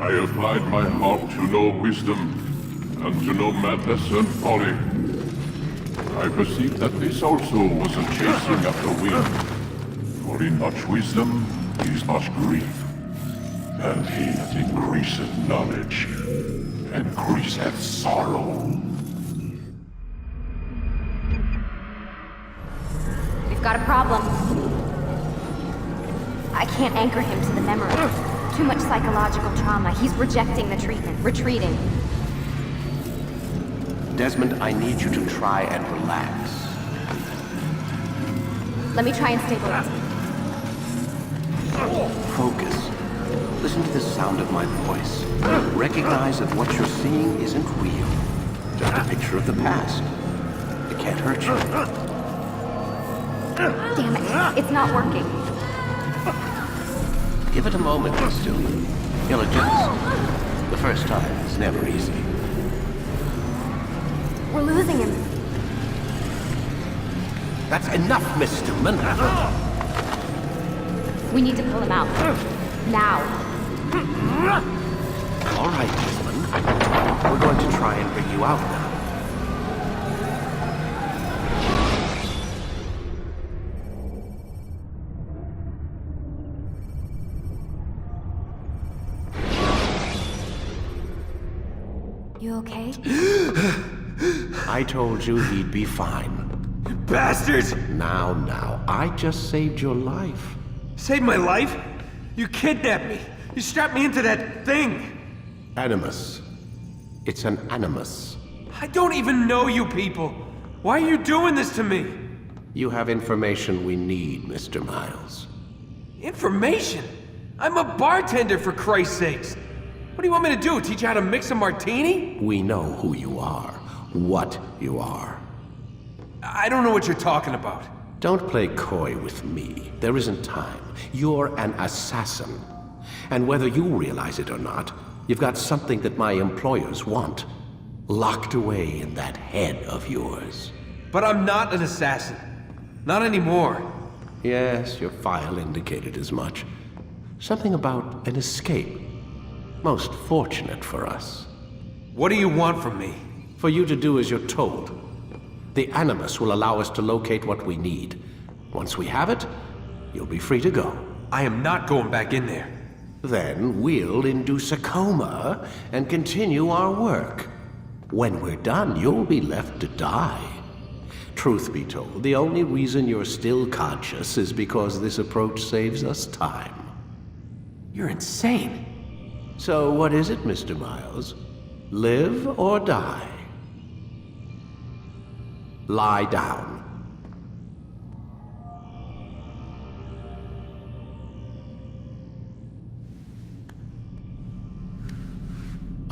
I applied my heart to know wisdom, and to know madness and folly. I perceived that this also was a chasing after wind. For in much wisdom is much grief, and he that increaseth knowledge increaseth sorrow. We've got a problem. I can't anchor him to the memory. Too much psychological trauma. He's rejecting the treatment, retreating. Desmond, I need you to try and relax. Let me try and stabilize him. Focus. Listen to the sound of my voice. Recognize that what you're seeing isn't real. Just a picture of the past. It can't hurt you. Damn it, it's not working. Give it a moment, still. You'll adjust. The first time is never easy. We're losing him. That's enough, Miss Stillman. We need to pull him out. Now. All right, Desmond. We're going to try and bring you out now. You okay? I told you he'd be fine. You bastards! Now, I just saved your life. Saved my life? You kidnapped me. You strapped me into that thing. Animus. It's an animus. I don't even know you people. Why are you doing this to me? You have information we need, Mr. Miles. Information? I'm a bartender, for Christ's sakes. What do you want me to do? Teach you how to mix a martini? We know who you are, what you are. I don't know what you're talking about. Don't play coy with me. There isn't time. You're an assassin. And whether you realize it or not, you've got something that my employers want. Locked away in that head of yours. But I'm not an assassin. Not anymore. Yes, your file indicated as much. Something about an escape. Most fortunate for us. What do you want from me? For you to do as you're told. The Animus will allow us to locate what we need. Once we have it, you'll be free to go. I am not going back in there. Then we'll induce a coma and continue our work. When we're done, you'll be left to die. Truth be told, the only reason you're still conscious is because this approach saves us time. You're insane. So what is it, Mr. Miles? Live or die? Lie down.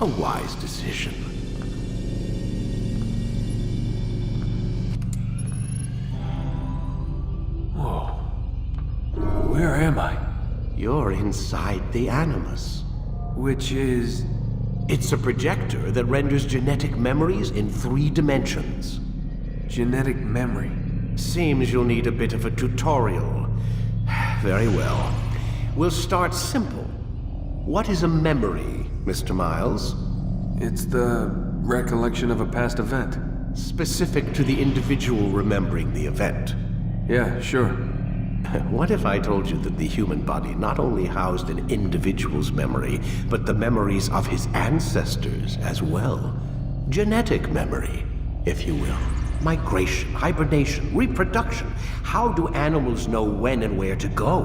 A wise decision. Whoa. Where am I? You're inside the Animus. Which is... It's a projector that renders genetic memories in 3 dimensions. genetic memory. Seems you'll need a bit of a tutorial. Very well. We'll start simple. What is a memory, Mr. Miles? It's the recollection of a past event. Specific to the individual remembering the event. Yeah, sure. What if I told you that the human body not only housed an individual's memory, but the memories of his ancestors as well? Genetic memory, if you will. Migration, hibernation, reproduction. How do animals know when and where to go?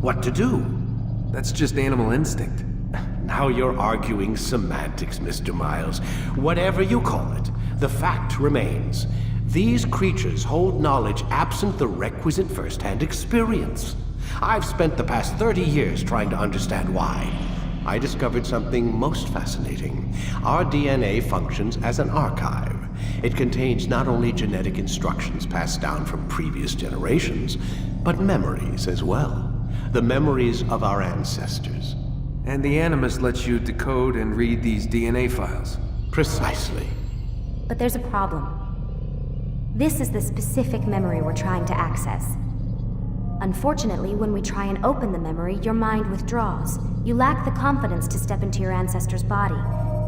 What to do? That's just animal instinct. Now you're arguing semantics, Mr. Miles. Whatever you call it, the fact remains. These creatures hold knowledge absent the requisite first-hand experience. I've spent the past 30 years trying to understand why. I discovered something most fascinating. Our DNA functions as an archive. It contains not only genetic instructions passed down from previous generations, but memories as well. The memories of our ancestors. And the Animus lets you decode and read these DNA files. Precisely. But there's a problem. This is the specific memory we're trying to access. Unfortunately, when we try and open the memory, your mind withdraws. You lack the confidence to step into your ancestor's body.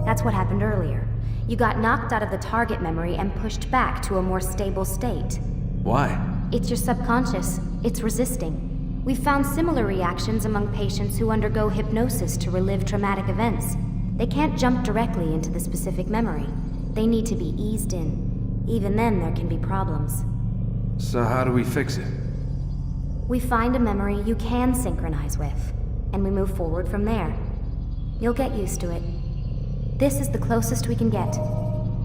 That's what happened earlier. You got knocked out of the target memory and pushed back to a more stable state. Why? It's your subconscious. It's resisting. We've found similar reactions among patients who undergo hypnosis to relive traumatic events. They can't jump directly into the specific memory. They need to be eased in. Even then, there can be problems. So how do we fix it? We find a memory you can synchronize with, and we move forward from there. You'll get used to it. This is the closest we can get,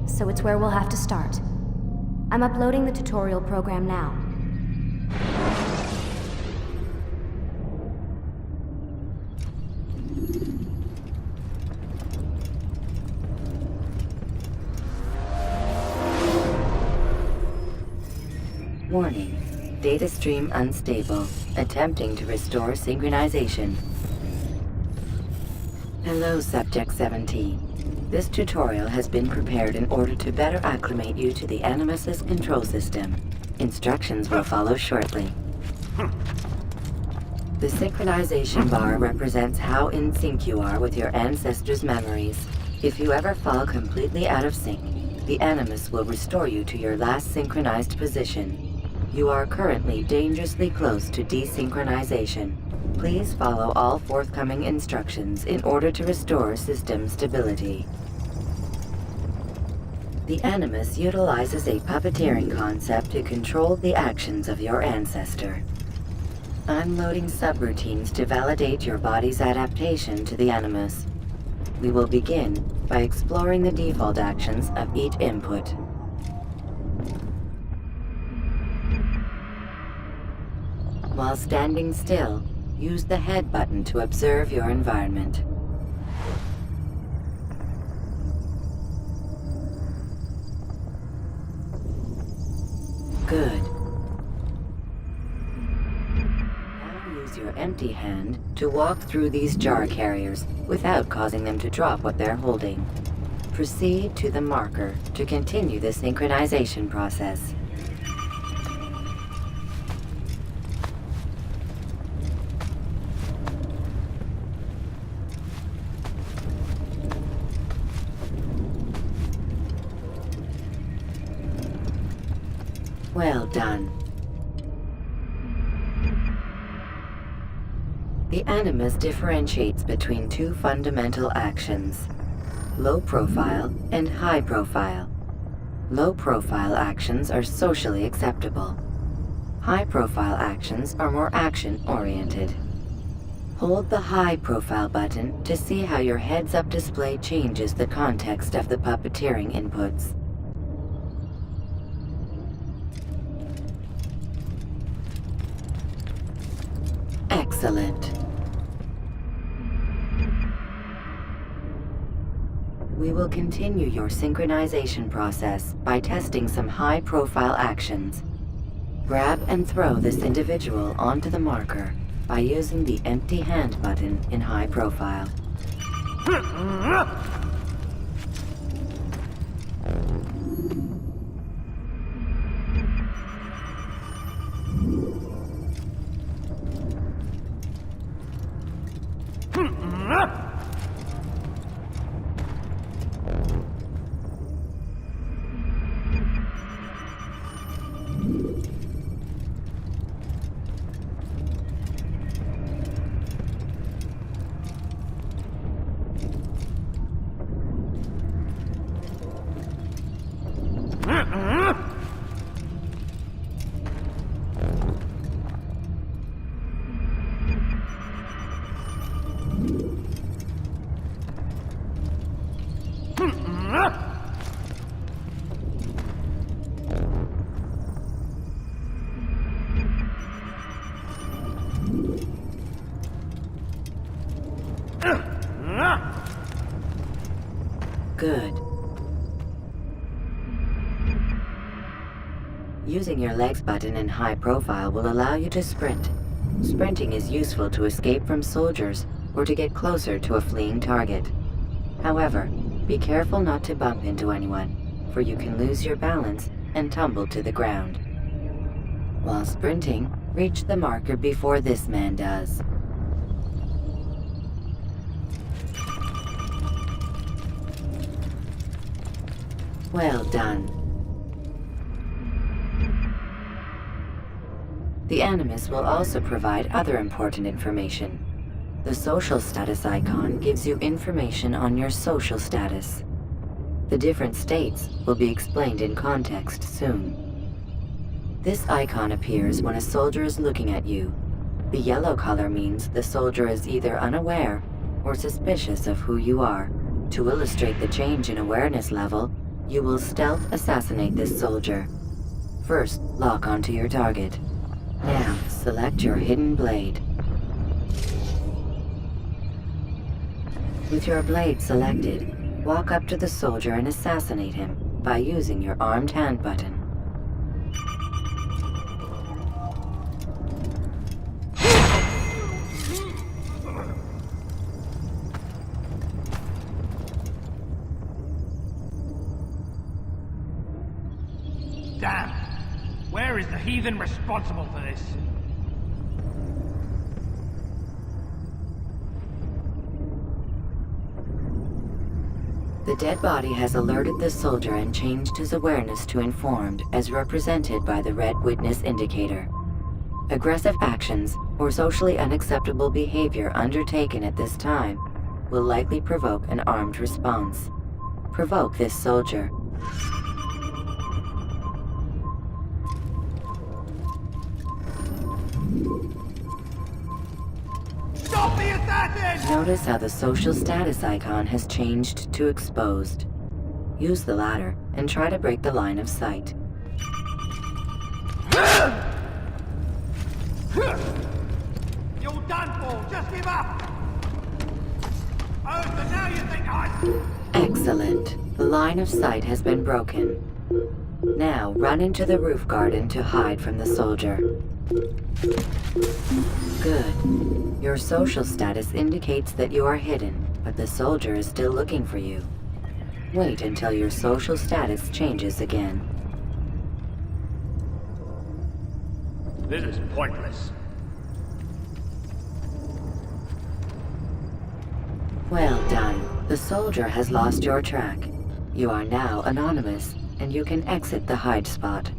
so it's where we'll have to start. I'm uploading the tutorial program now. Warning. Data stream unstable. Attempting to restore synchronization. Hello, Subject 17. This tutorial has been prepared in order to better acclimate you to the Animus's control system. Instructions will follow shortly. The synchronization bar represents how in sync you are with your ancestors' memories. If you ever fall completely out of sync, the Animus will restore you to your last synchronized position. You are currently dangerously close to desynchronization. Please follow all forthcoming instructions in order to restore system stability. The Animus utilizes a puppeteering concept to control the actions of your ancestor. I'm loading subroutines to validate your body's adaptation to the Animus. We will begin by exploring the default actions of each input. While standing still, use the head button to observe your environment. Good. Now use your empty hand to walk through these jar carriers without causing them to drop what they're holding. Proceed to the marker to continue the synchronization process. Well done. The Animus differentiates between two fundamental actions: low profile and high profile. Low profile actions are socially acceptable. High profile actions are more action-oriented. Hold the high profile button to see how your heads-up display changes the context of the puppeteering inputs. Excellent. We will continue your synchronization process by testing some high-profile actions. Grab and throw this individual onto the marker by using the empty hand button in high profile. Good. Using your legs button in high profile will allow you to sprint. Sprinting is useful to escape from soldiers or to get closer to a fleeing target. However, be careful not to bump into anyone, for you can lose your balance and tumble to the ground. While sprinting, Reach the marker before this man does. Well done. The Animus will also provide other important information. The social status icon gives you information on your social status. The different states will be explained in context soon. This icon appears when a soldier is looking at you. The yellow color means the soldier is either unaware or suspicious of who you are. To illustrate the change in awareness level, you will stealth assassinate this soldier. First, lock onto your target. Now, select your hidden blade. With your blade selected, walk up to the soldier and assassinate him by using your armed hand button. Damn! Where is the heathen responsible for this? The dead body has alerted the soldier and changed his awareness to informed, as represented by the red witness indicator. Aggressive actions or socially unacceptable behavior undertaken at this time will likely provoke an armed response. Provoke this soldier. Stop the assassin! Notice how the social status icon has changed to exposed. Use the latter and try to break the line of sight. You're done for! Just give up! Oh, so now you think I... Excellent. The line of sight has been broken. Now run into the roof garden to hide from the soldier. Good. Your social status indicates that you are hidden, but the soldier is still looking for you. Wait until your social status changes again. This is pointless. Well done. The soldier has lost your track. You are now anonymous, and you can exit the hide spot.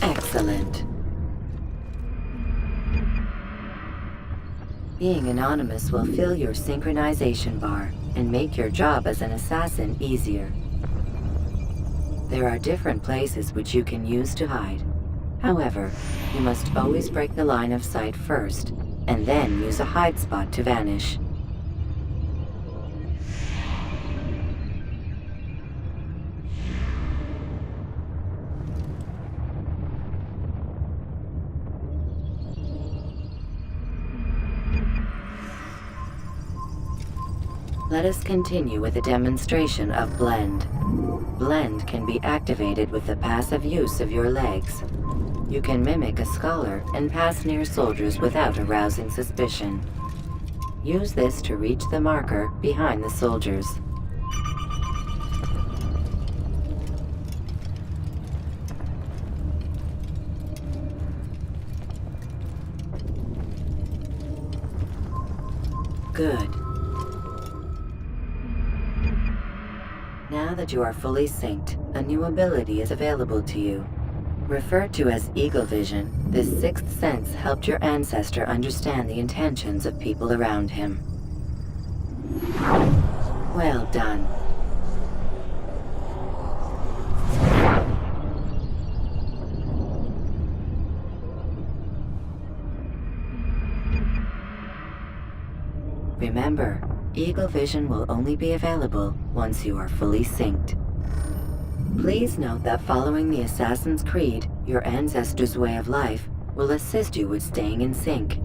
Excellent. Being anonymous will fill your synchronization bar and make your job as an assassin easier. There are different places which you can use to hide. However, you must always break the line of sight first, and then use a hide spot to vanish. Let us continue with a demonstration of Blend. Blend can be activated with the passive use of your legs. You can mimic a scholar and pass near soldiers without arousing suspicion. Use this to reach the marker behind the soldiers. Good. Now that you are fully synced, a new ability is available to you. Referred to as Eagle Vision, this sixth sense helped your ancestor understand the intentions of people around him. Well done. Remember, Eagle Vision will only be available once you are fully synced. Please note that following the Assassin's Creed, your ancestors' way of life, will assist you with staying in sync.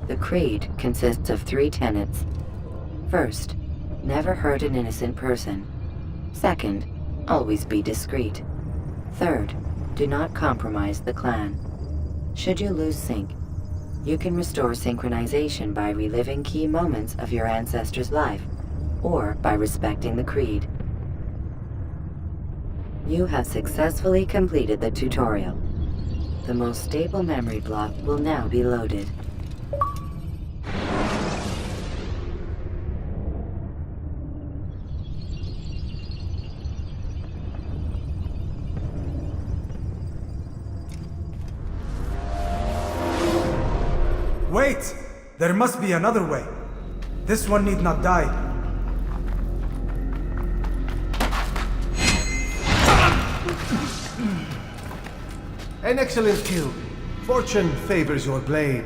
The Creed consists of 3 tenets. First, never hurt an innocent person. Second, always be discreet. Third, do not compromise the clan. Should you lose sync, you can restore synchronization by reliving key moments of your ancestor's life, or by respecting the Creed. You have successfully completed the tutorial. The most stable memory block will now be loaded. Wait! There must be another way. This one need not die. An excellent kill. Fortune favors your blade.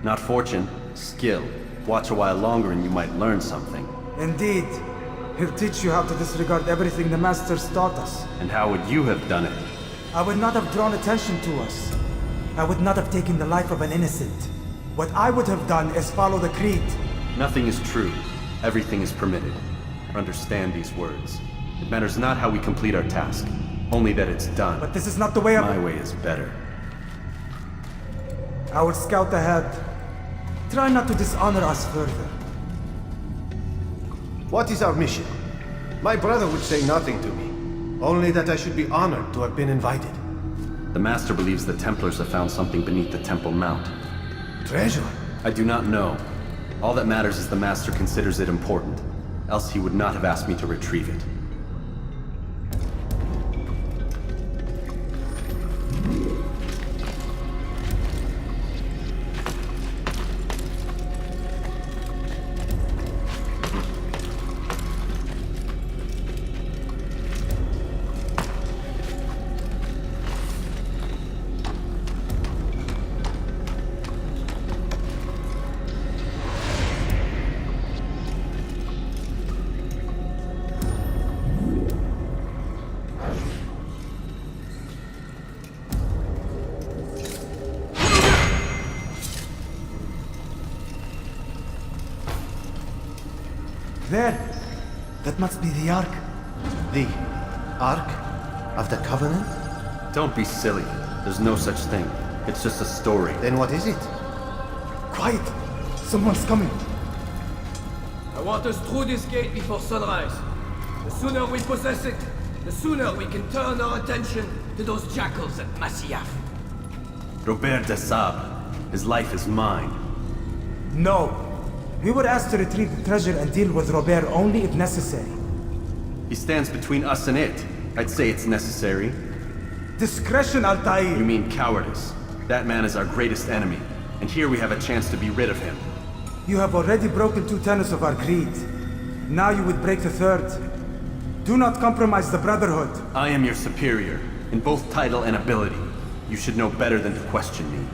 Not fortune, skill. Watch a while longer and you might learn something. Indeed. He'll teach you how to disregard everything the Masters taught us. And how would you have done it? I would not have drawn attention to us. I would not have taken the life of an innocent. What I would have done is follow the creed. Nothing is true. Everything is permitted. Understand these words. It matters not how we complete our task, only that it's done. But this is not the way My way is better. I will scout ahead. Try not to dishonor us further. What is our mission? My brother would say nothing to me. Only that I should be honored to have been invited. The Master believes the Templars have found something beneath the Temple Mount. Treasure? I do not know. All that matters is the Master considers it important. Else he would not have asked me to retrieve it. There! That must be the Ark. The Ark of the Covenant? Don't be silly. There's no such thing. It's just a story. Then what is it? Quiet! Someone's coming. I want us through this gate before sunrise. The sooner we possess it, the sooner we can turn our attention to those jackals at Masyaf. Robert de Sable. His life is mine. No. We were asked to retrieve the treasure and deal with Robert only if necessary. He stands between us and it. I'd say it's necessary. Discretion, You Altair! mean cowardice. That man is our greatest enemy, and here we have a chance to be rid of him. You have already broken 2 tenets of our creed. Now you would break the 3rd. Do not compromise the Brotherhood. I am your superior, in both title and ability. You should know better than to question me.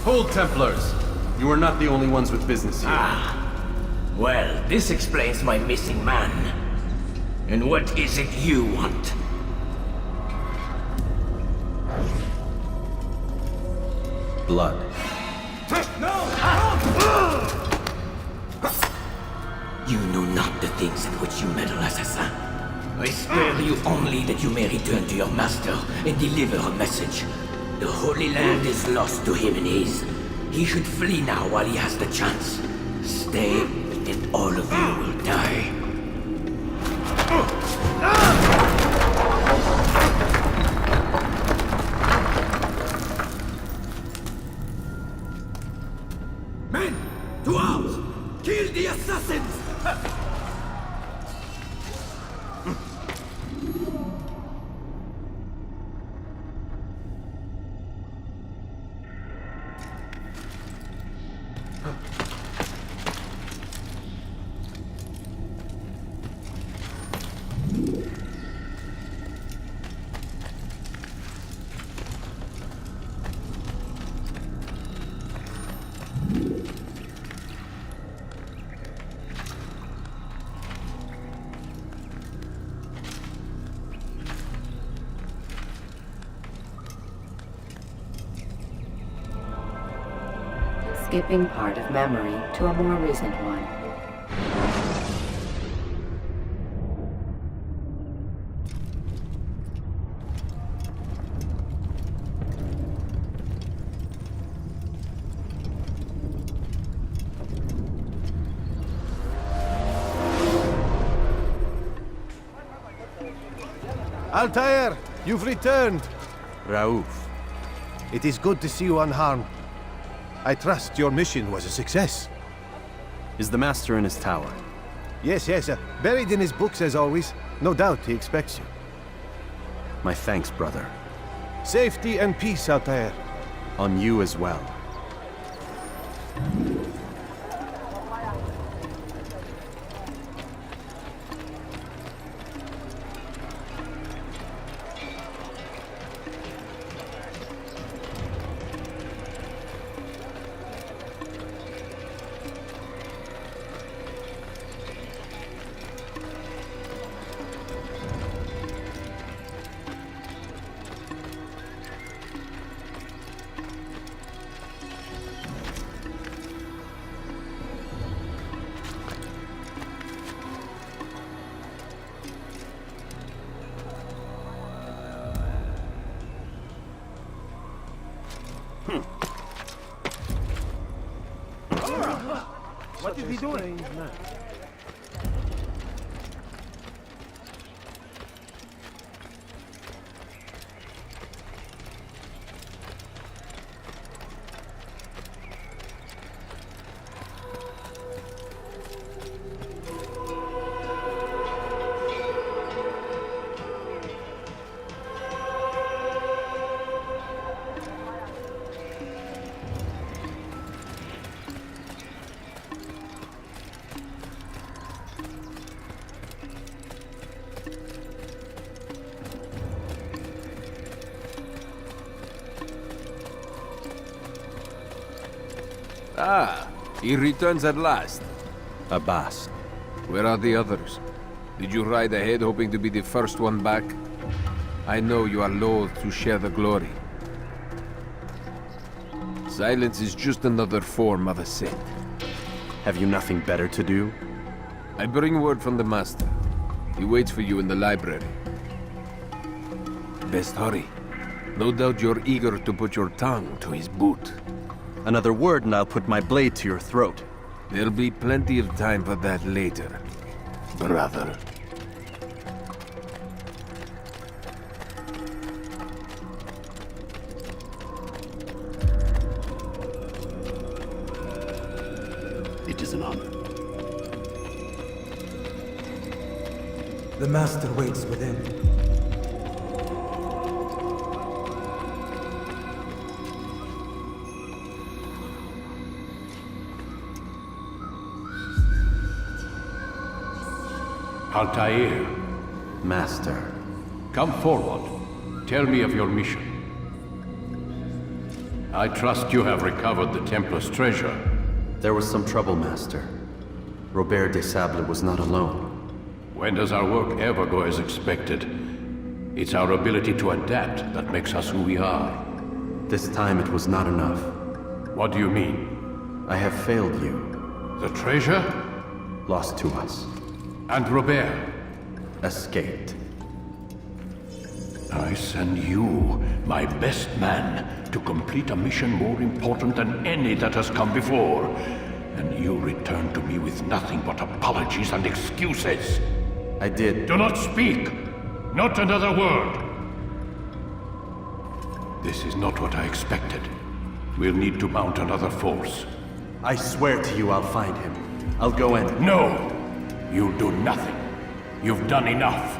Hold, Templars! You are not the only ones with business here. Well, this explains my missing man. And what is it you want? Blood. You know not the things in which you meddle, assassin. I spare you only that you may return to your master and deliver a message. The Holy Land is lost to him and his. He should flee now while he has the chance. Stay, and all of you will die. Men, to arms! Kill the assassins! skipping part of memory to a more recent one. Altair, you've returned. Raouf. It is good to see you unharmed. I trust your mission was a success. Is the Master in his tower? Yes, buried in his books as always. No doubt he expects you. My thanks, brother. Safety and peace, Altair. On you as well. What is he doing? Ah, he returns at last. Abbas. Where are the others? Did you ride ahead hoping to be the first one back? I know you are loath to share the glory. Silence is just another form of assent. Have you nothing better to do? I bring word from the Master. He waits for you in the library. Best hurry. No doubt you're eager to put your tongue to his boot. Another word and I'll put my blade to your throat. There'll be plenty of time for that later, brother. It is an honor. The Master waits within. Altair, Master. come forward. Tell me of your mission. I trust you have recovered the Templar's treasure. There was some trouble, Master. Robert de Sable was not alone. When does our work ever go as expected? It's our ability to adapt that makes us who we are. This time it was not enough. What do you mean? I have failed you. The treasure? Lost to us. And Robert? Escaped. I send you, my best man, to complete a mission more important than any that has come before. And you return to me with nothing but apologies and excuses. I did. Do not speak! Not another word! This is not what I expected. We'll need to mount another force. I swear to you I'll find him. I'll go in. No! You'll do nothing. You've done enough.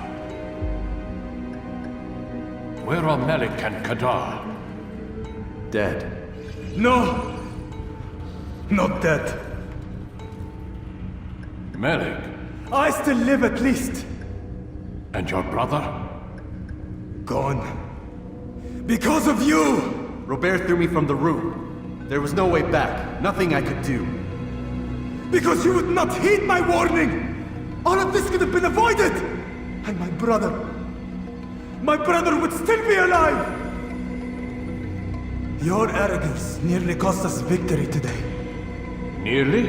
Where are Melik and Kadar? Dead. No! Not dead. Melik? I still live at least. And your brother? Gone. Because of you! Robert threw me from the room. There was no way back. Nothing I could do. Because you would not heed my warning! All of this could have been avoided! And my brother would still be alive! Your arrogance nearly cost us victory today. Nearly?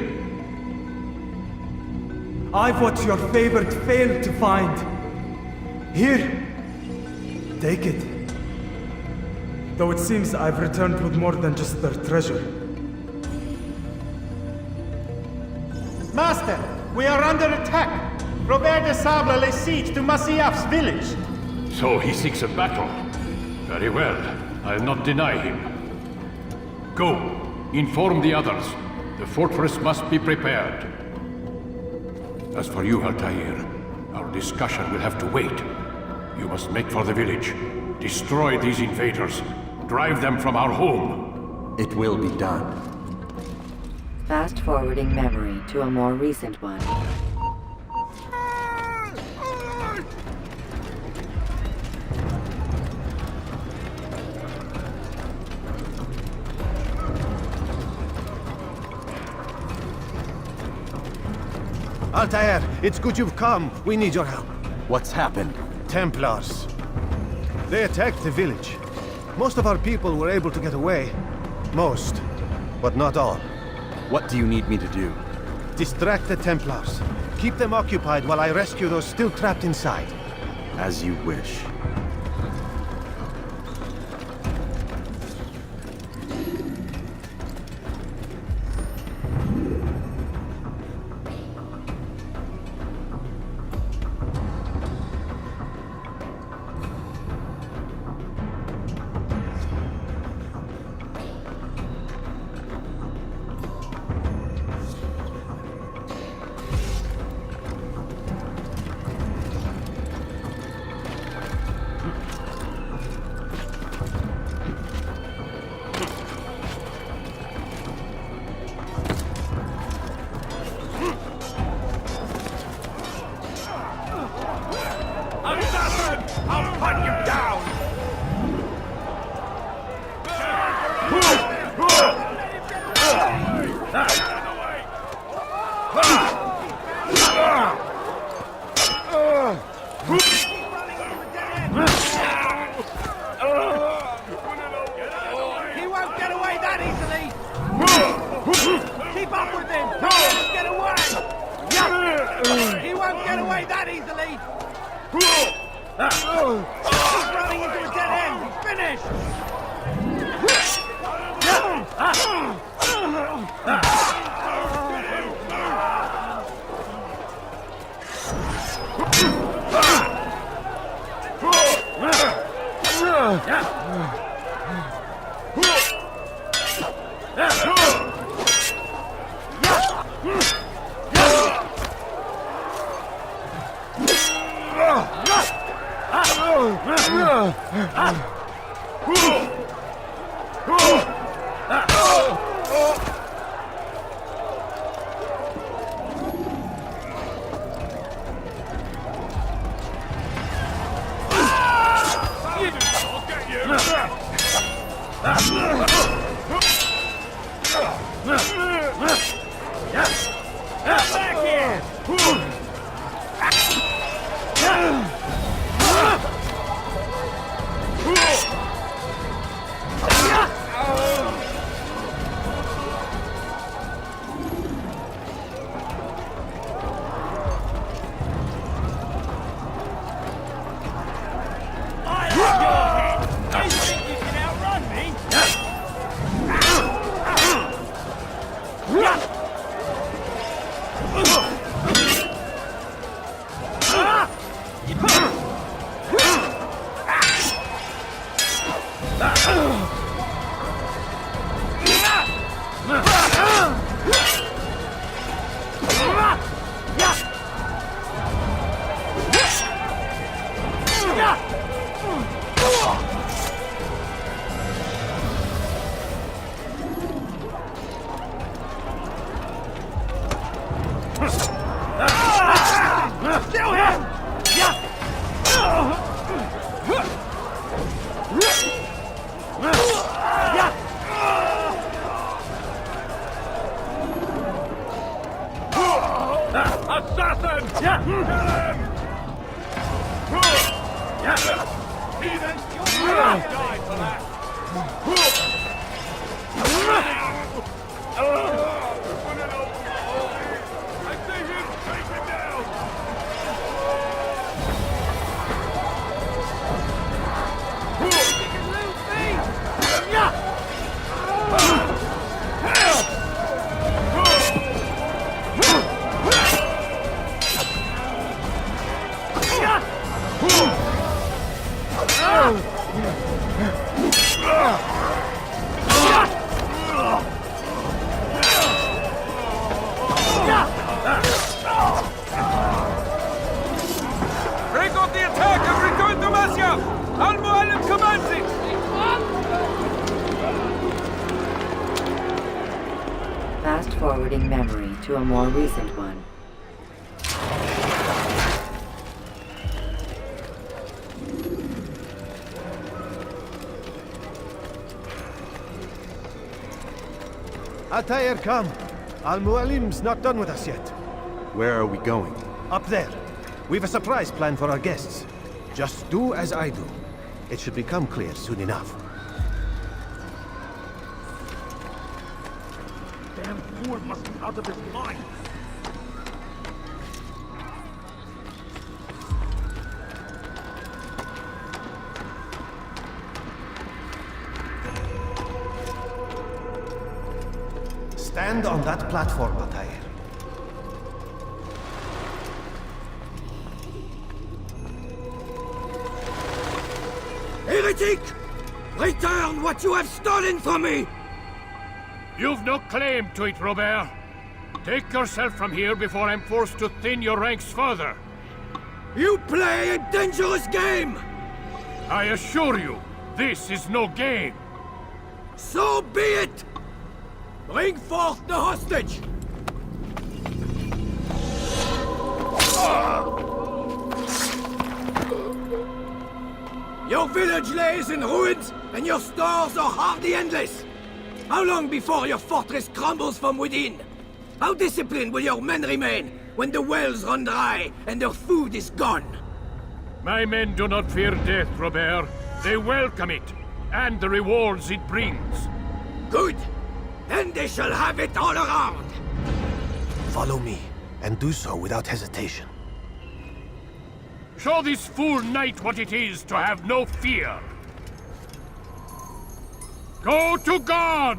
I've what your favorite failed to find. Here. Take it. Though it seems I've returned with more than just their treasure. Master, we are under attack. Robert de Sable lays siege to Masyaf's village. So he seeks a battle. Very well. I'll not deny him. Go. Inform the others. The fortress must be prepared. As for you, Altair, our discussion will have to wait. You must make for the village. Destroy these invaders. Drive them from our home. It will be done. Fast-forwarding memory to a more recent one. Altair, it's good you've come. We need your help. What's happened? Templars. They attacked the village. Most of our people were able to get away. Most, but not all. What do you need me to do? Distract the Templars. Keep them occupied while I rescue those still trapped inside. As you wish. Fast-forwarding memory to a more recent one. Altair, come. Al-Mualim's not done with us yet. Where are we going? Up there. We've a surprise plan for our guests. Just do as I do. It should become clear soon enough. Damn fool must be out of his mind. Stand on that platform, Altair. Heretic! Return what you have stolen from me! You've no claim to it, Robert. Take yourself from here before I'm forced to thin your ranks further. You play a dangerous game! I assure you, this is no game. So be it! Bring forth the hostage! Your village lays in ruins, and your stores are hardly endless. How long before your fortress crumbles from within? How disciplined will your men remain when the wells run dry and their food is gone? My men do not fear death, Robert. They welcome it, and the rewards it brings. Good! Then they shall have it all around! Follow me, and do so without hesitation. Show this fool knight what it is to have no fear. Go to God!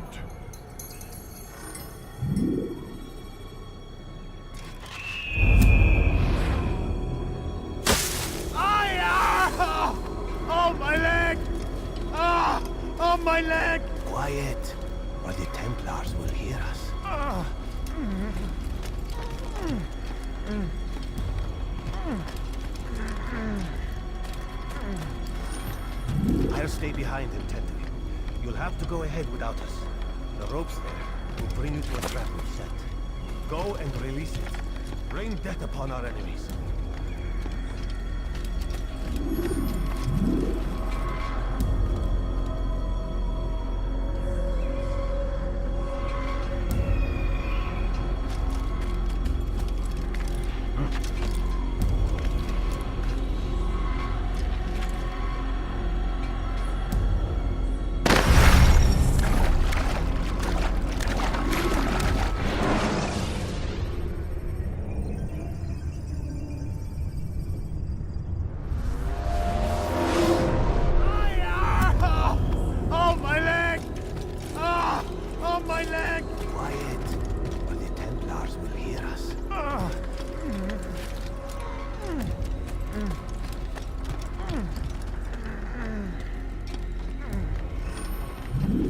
Oh, my leg! Oh, my leg! Quiet, or the Templars will hear us. I'll stay behind him, Tendry. You'll have to go ahead without us. The ropes there will bring you to a trap we've set. Go and release it. Rain death upon our enemies.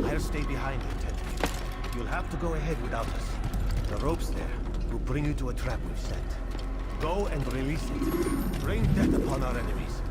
I'll stay behind him, Tendry. You'll have to go ahead without us. The ropes there will bring you to a trap we've set. Go and release it. Rain death upon our enemies.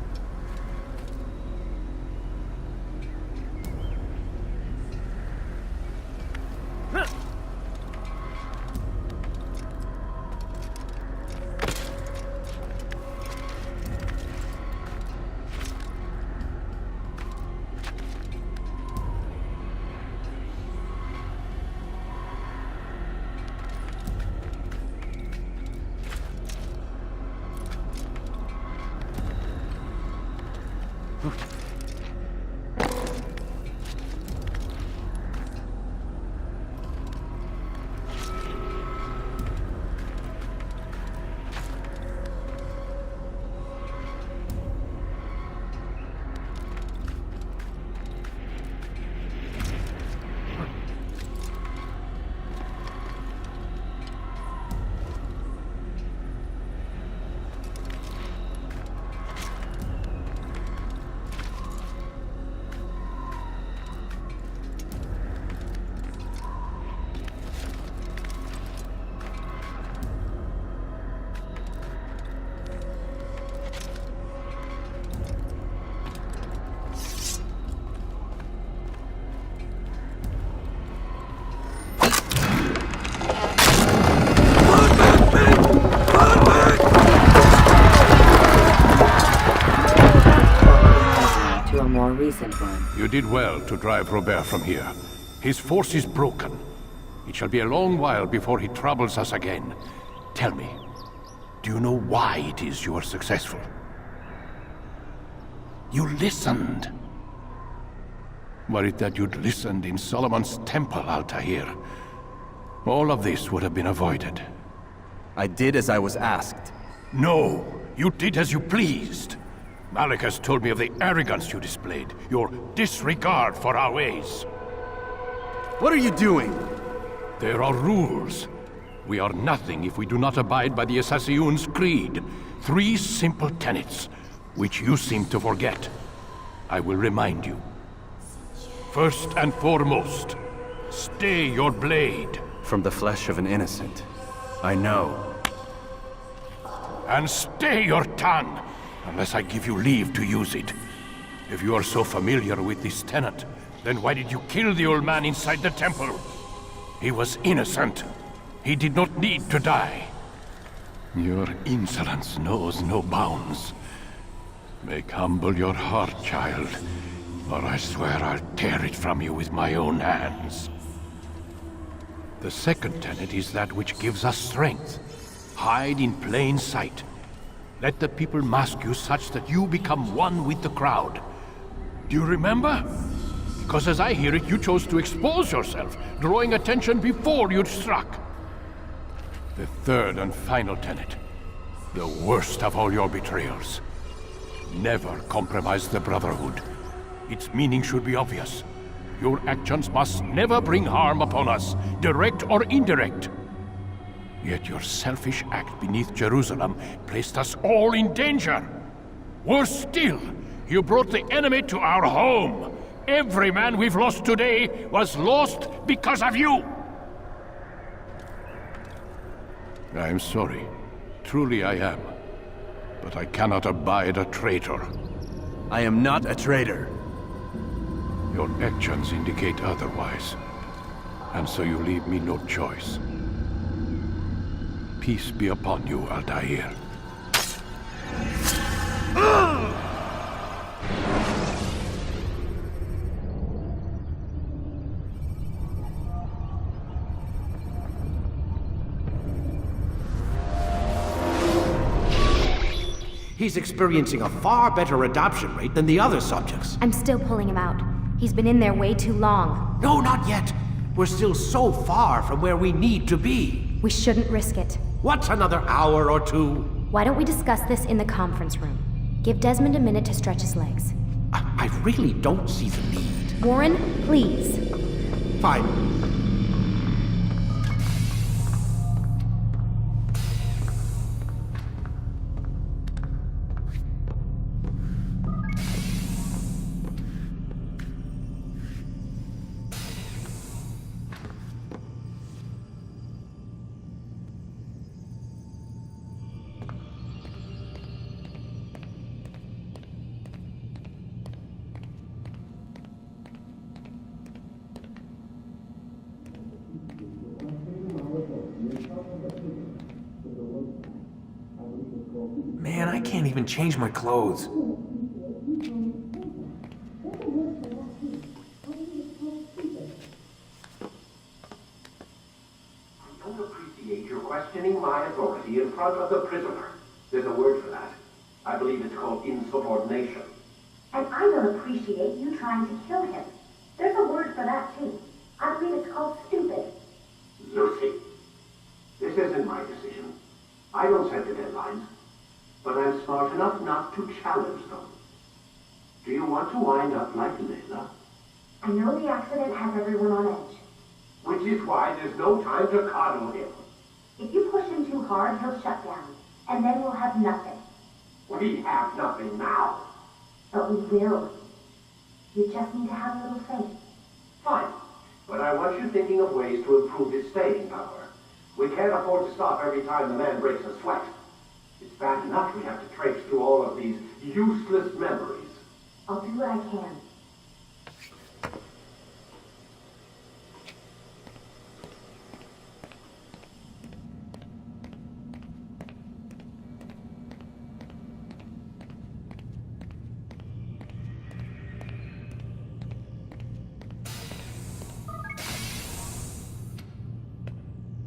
recent one. You did well to drive Robert from here. His force is broken. It shall be a long while before he troubles us again. Tell me, do you know why it is you are successful? You listened. Were it that you'd listened in Solomon's temple, Altair, all of this would have been avoided. I did as I was asked. No, you did as you pleased. Malik has told me of the arrogance you displayed, your disregard for our ways. What are you doing? There are rules. We are nothing if we do not abide by the Assassin's creed. 3 simple tenets, which you seem to forget. I will remind you. First and foremost, stay your blade. From the flesh of an innocent. I know. And stay your tongue, unless I give you leave to use it. If you are so familiar with this tenet, then why did you kill the old man inside the temple? He was innocent. He did not need to die. Your insolence knows no bounds. Make humble your heart, child, or I swear I'll tear it from you with my own hands. The second tenet is that which gives us strength. Hide in plain sight. Let the people mask you such that you become one with the crowd. Do you remember? Because as I hear it, you chose to expose yourself, drawing attention before you'd struck. The third and final tenet. The worst of all your betrayals. Never compromise the Brotherhood. Its meaning should be obvious. Your actions must never bring harm upon us, direct or indirect. Yet your selfish act beneath Jerusalem placed us all in danger. Worse still, you brought the enemy to our home. Every man we've lost today was lost because of you. I'm sorry. Truly I am. But I cannot abide a traitor. I am not a traitor. Your actions indicate otherwise. And so you leave me no choice. Peace be upon you, Altair. He's experiencing a far better adoption rate than the other subjects. I'm still pulling him out. He's been in there way too long. No, not yet. We're still so far from where we need to be. We shouldn't risk it. What's another hour or 2? Why don't we discuss this in the conference room? Give Desmond a minute to stretch his legs. I really don't see the need. Warren, please. Fine. Man, I can't even change my clothes. I don't appreciate your questioning my authority in front of the prisoner. There's a word for that. I believe it's called insubordination. And I don't appreciate you trying to kill him. There's a word for that, too. I believe it's called stupid. Lucy, this isn't my decision. I don't set the deadlines. But I'm smart enough not to challenge them. Do you want to wind up like Layla? I know the accident has everyone on edge. Which is why there's no time to coddle him. If you push him too hard, he'll shut down. And then we'll have nothing. We have nothing now. But we will. You just need to have a little faith. Fine. But I want you thinking of ways to improve his staying power. We can't afford to stop every time the man breaks a sweat. It's bad enough we have to traipse through all of these useless memories. I'll do what I can.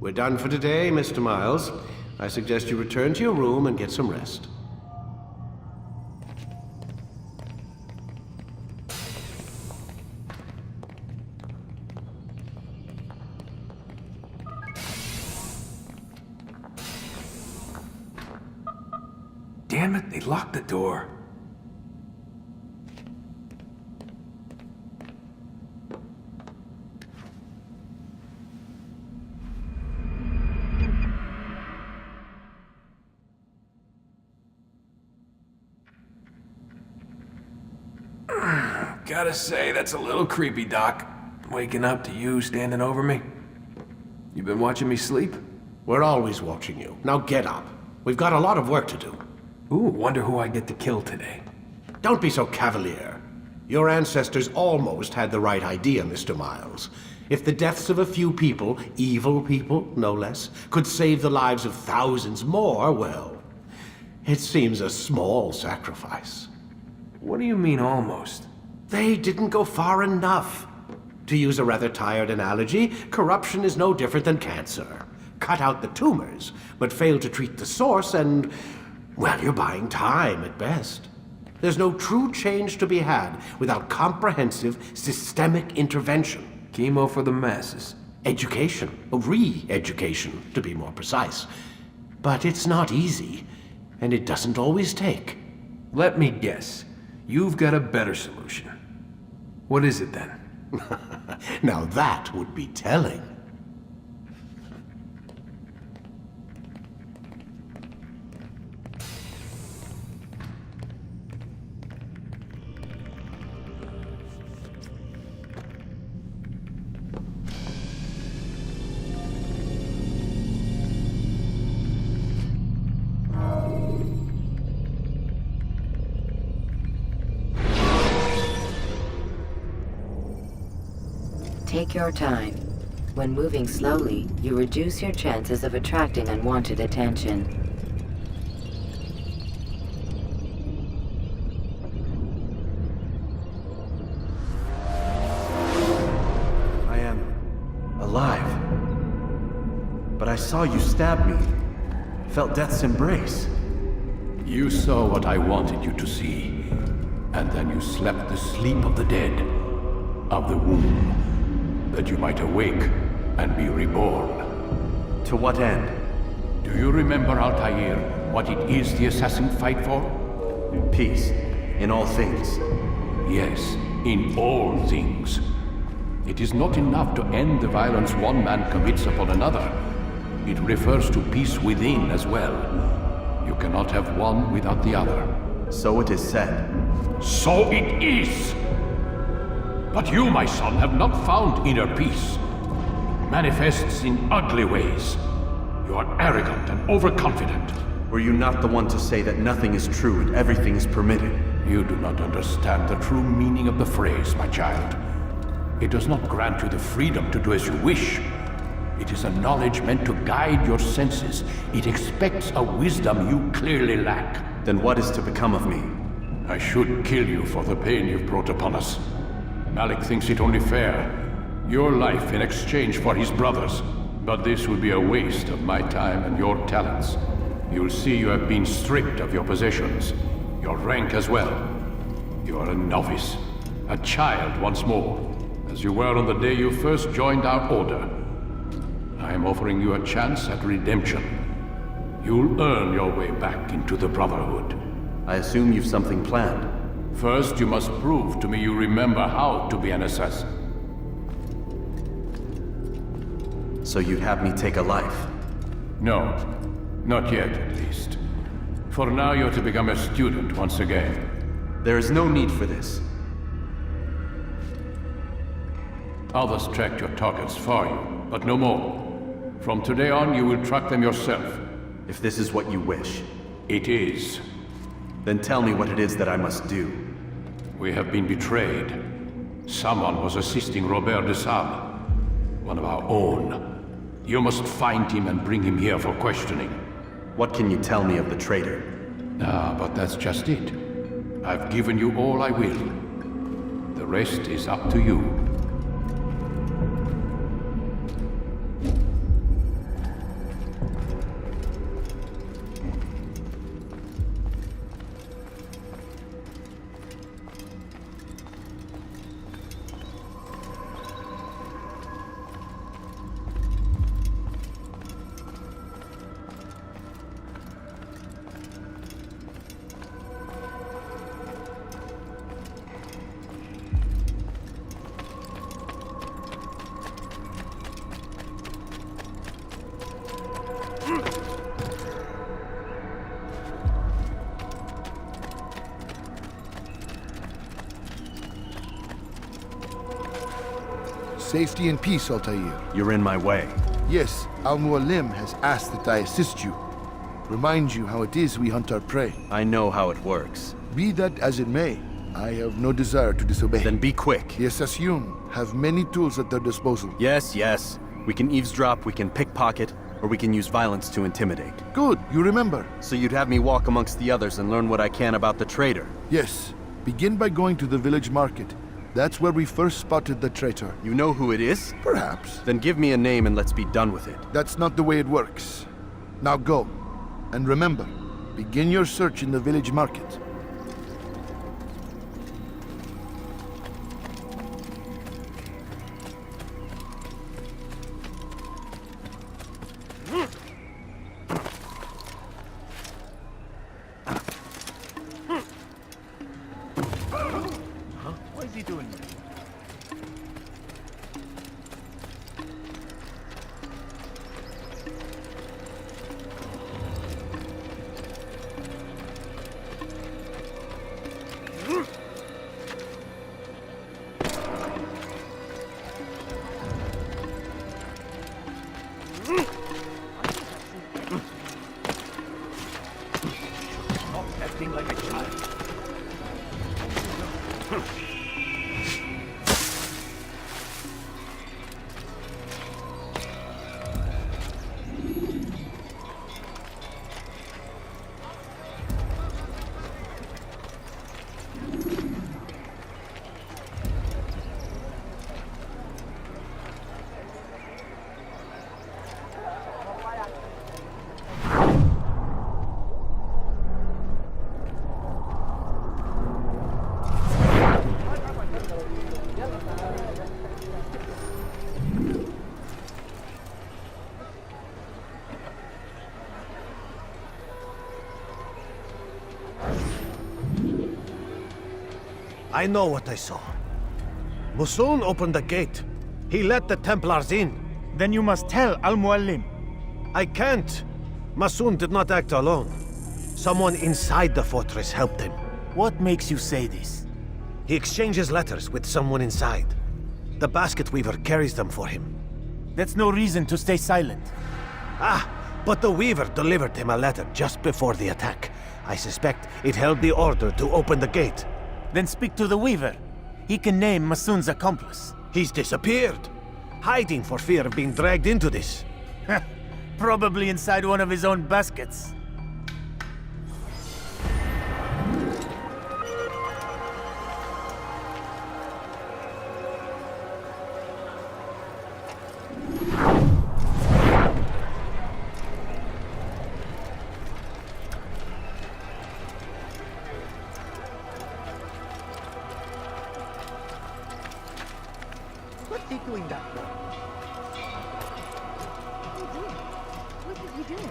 We're done for today, Mr. Miles. I suggest you return to your room and get some rest. Damn it, they locked the door. Gotta say, that's a little creepy, Doc. Waking up to you standing over me. You been watching me sleep? We're always watching you. Now get up. We've got a lot of work to do. Ooh, wonder who I get to kill today. Don't be so cavalier. Your ancestors almost had the right idea, Mr. Miles. If the deaths of a few people, evil people, no less, could save the lives of thousands more, well, it seems a small sacrifice. What do you mean, almost? They didn't go far enough. To use a rather tired analogy, corruption is no different than cancer. Cut out the tumors, but fail to treat the source and, well, you're buying time at best. There's no true change to be had without comprehensive, systemic intervention. Chemo for the masses. Education, re-education, to be more precise. But it's not easy, and it doesn't always take. Let me guess. You've got a better solution. What is it then? Now that would be telling. Take your time. When moving slowly, you reduce your chances of attracting unwanted attention. I am alive. But I saw you stab me. Felt death's embrace. You saw what I wanted you to see, and then you slept the sleep of the dead, of the womb, that you might awake and be reborn. To what end? Do you remember, Altair, what it is the assassins fight for? Peace, in all things. Yes, in all things. It is not enough to end the violence one man commits upon another. It refers to peace within as well. You cannot have one without the other. So it is said. So it is! But you, my son, have not found inner peace. It manifests in ugly ways. You are arrogant and overconfident. Were you not the one to say that nothing is true and everything is permitted? You do not understand the true meaning of the phrase, my child. It does not grant you the freedom to do as you wish. It is a knowledge meant to guide your senses. It expects a wisdom you clearly lack. Then what is to become of me? I should kill you for the pain you've brought upon us. Malik thinks it only fair. Your life in exchange for his brother's. But this would be a waste of my time and your talents. You'll see you have been stripped of your possessions. Your rank as well. You are a novice. A child once more. As you were on the day you first joined our order. I am offering you a chance at redemption. You'll earn your way back into the Brotherhood. I assume you've something planned. First, you must prove to me you remember how to be an assassin. So you'd have me take a life? No. Not yet, at least. For now, you're to become a student once again. There is no need for this. Others tracked your targets for you, but no more. From today on, you will track them yourself. If this is what you wish. It is. Then tell me what it is that I must do. We have been betrayed. Someone was assisting Robert de Sable, one of our own. You must find him and bring him here for questioning. What can you tell me of the traitor? Ah, but that's just it. I've given you all I will. The rest is up to you. Safety and peace, Altair. You're in my way. Yes, Al-Mualim has asked that I assist you. Remind you how it is we hunt our prey. I know how it works. Be that as it may, I have no desire to disobey. Then be quick. The Assassin have many tools at their disposal. Yes, yes. We can eavesdrop, we can pickpocket, or we can use violence to intimidate. Good, you remember. So you'd have me walk amongst the others and learn what I can about the traitor? Yes. Begin by going to the village market. That's where we first spotted the traitor. You know who it is? Perhaps. Then give me a name and let's be done with it. That's not the way it works. Now go. And remember, begin your search in the village market. What is he doing? Stop acting like a child. I know what I saw. Musun opened the gate. He let the Templars in. Then you must tell Al-Mualim. I can't. Masun did not act alone. Someone inside the fortress helped him. What makes you say this? He exchanges letters with someone inside. The basket weaver carries them for him. That's no reason to stay silent. Ah, but the weaver delivered him a letter just before the attack. I suspect it held the order to open the gate. Then speak to the weaver. He can name Masun's accomplice. He's disappeared. Hiding for fear of being dragged into this. Probably inside one of his own baskets. What's he doing that for? What is he doing?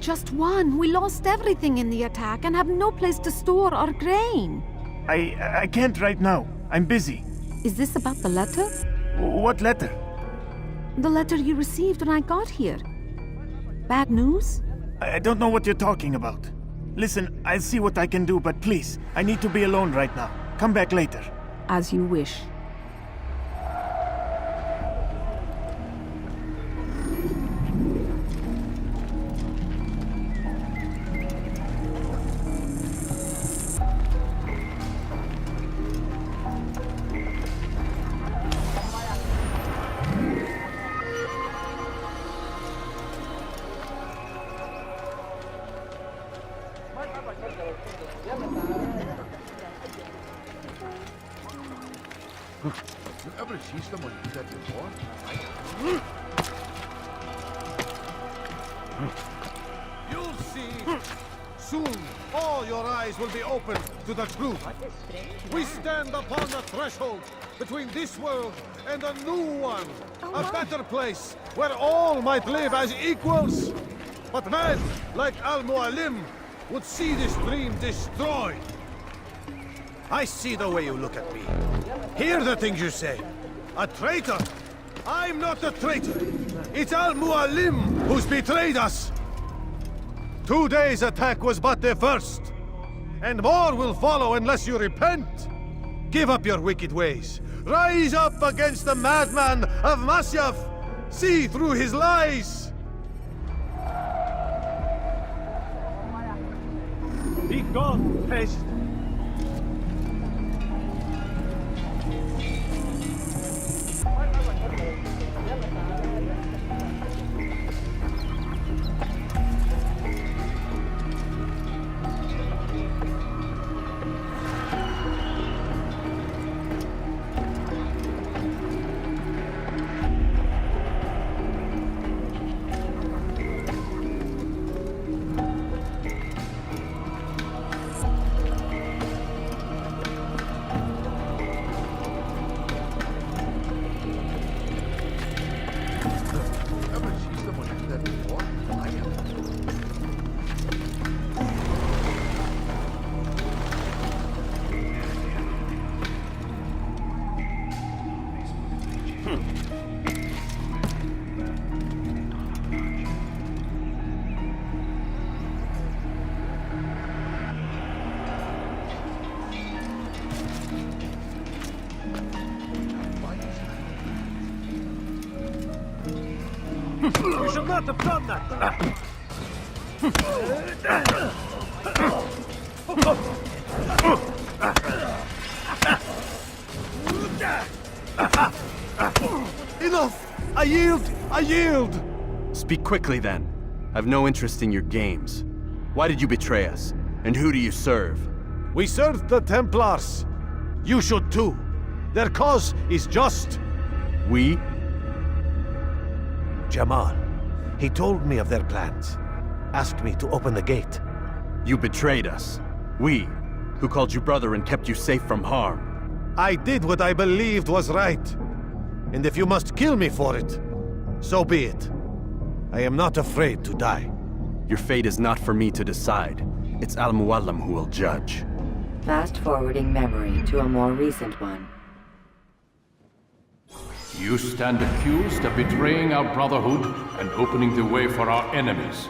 just one. We lost everything in the attack and have no place to store our grain. I can't right now. I'm busy. Is this about the letter? What letter? The letter you received when I got here. Bad news? I don't know what you're talking about. Listen, I'll see what I can do, but please, I need to be alone right now. Come back later. As you wish. You ever see someone do that before? You'll see. Soon, all your eyes will be opened to the truth. We stand upon the threshold between this world and a new one. A better place where all might live as equals. But men like Al-Mualim would see this dream destroyed. I see the way you look at me. Hear the things you say. A traitor? I'm not a traitor. It's Al-Mualim who's betrayed us. Today's attack was but the first. And more will follow unless you repent. Give up your wicked ways. Rise up against the madman of Masyaf. See through his lies. Be gone, pest. You should not have done that! Enough! I yield! I yield! Speak quickly then. I've no interest in your games. Why did you betray us? And who do you serve? We serve the Templars. You should too. Their cause is just. We? Jamal. He told me of their plans. Asked me to open the gate. You betrayed us. We, who called you brother and kept you safe from harm. I did what I believed was right. And if you must kill me for it, so be it. I am not afraid to die. Your fate is not for me to decide. It's Al-Mualim who will judge. Fast-forwarding memory to a more recent one. You stand accused of betraying our Brotherhood and opening the way for our enemies.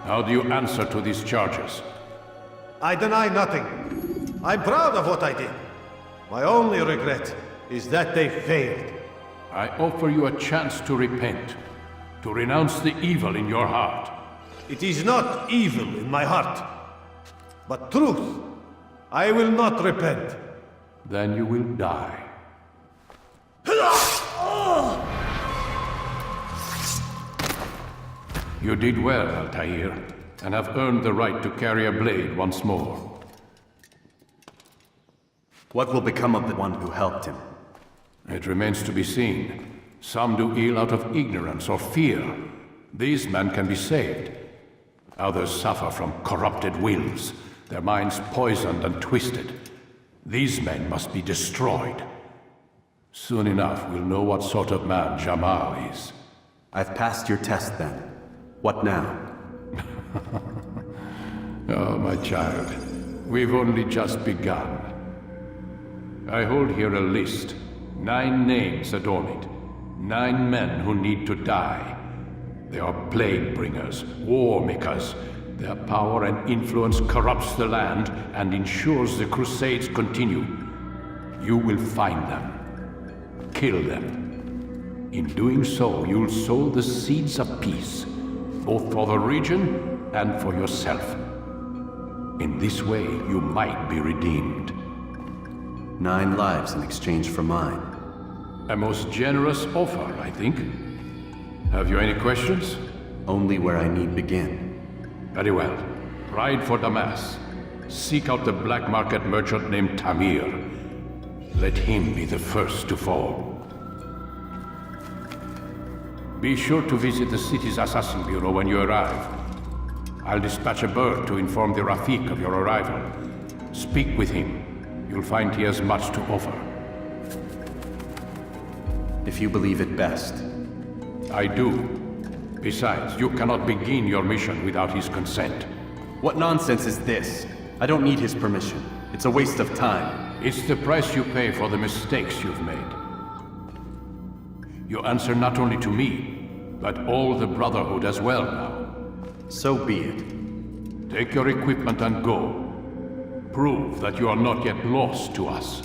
How do you answer to these charges? I deny nothing. I'm proud of what I did. My only regret is that they failed. I offer you a chance to repent, to renounce the evil in your heart. It is not evil in my heart, but truth. I will not repent. Then you will die. You did well, Altair, and have earned the right to carry a blade once more. What will become of the one who helped him? It remains to be seen. Some do ill out of ignorance or fear. These men can be saved. Others suffer from corrupted wills, their minds poisoned and twisted. These men must be destroyed. Soon enough, we'll know what sort of man Jamal is. I've passed your test then. What now? Oh, my child, we've only just begun. I hold here a list. 9 names adorn it. 9 men who need to die. They are plague bringers, war makers. Their power and influence corrupts the land and ensures the Crusades continue. You will find them. Kill them. In doing so, you'll sow the seeds of peace, both for the region and for yourself. In this way, you might be redeemed. 9 lives in exchange for mine. A most generous offer, I think. Have you any questions? Only where I need begin. Very well. Ride for Damas. Seek out the black market merchant named Tamir. Let him be the first to fall. Be sure to visit the city's assassin bureau when you arrive. I'll dispatch a bird to inform the Rafik of your arrival. Speak with him. You'll find he has much to offer. If you believe it best. I do. Besides, you cannot begin your mission without his consent. What nonsense is this? I don't need his permission. It's a waste of time. It's the price you pay for the mistakes you've made. You answer not only to me, but all the Brotherhood as well now. So be it. Take your equipment and go. Prove that you are not yet lost to us.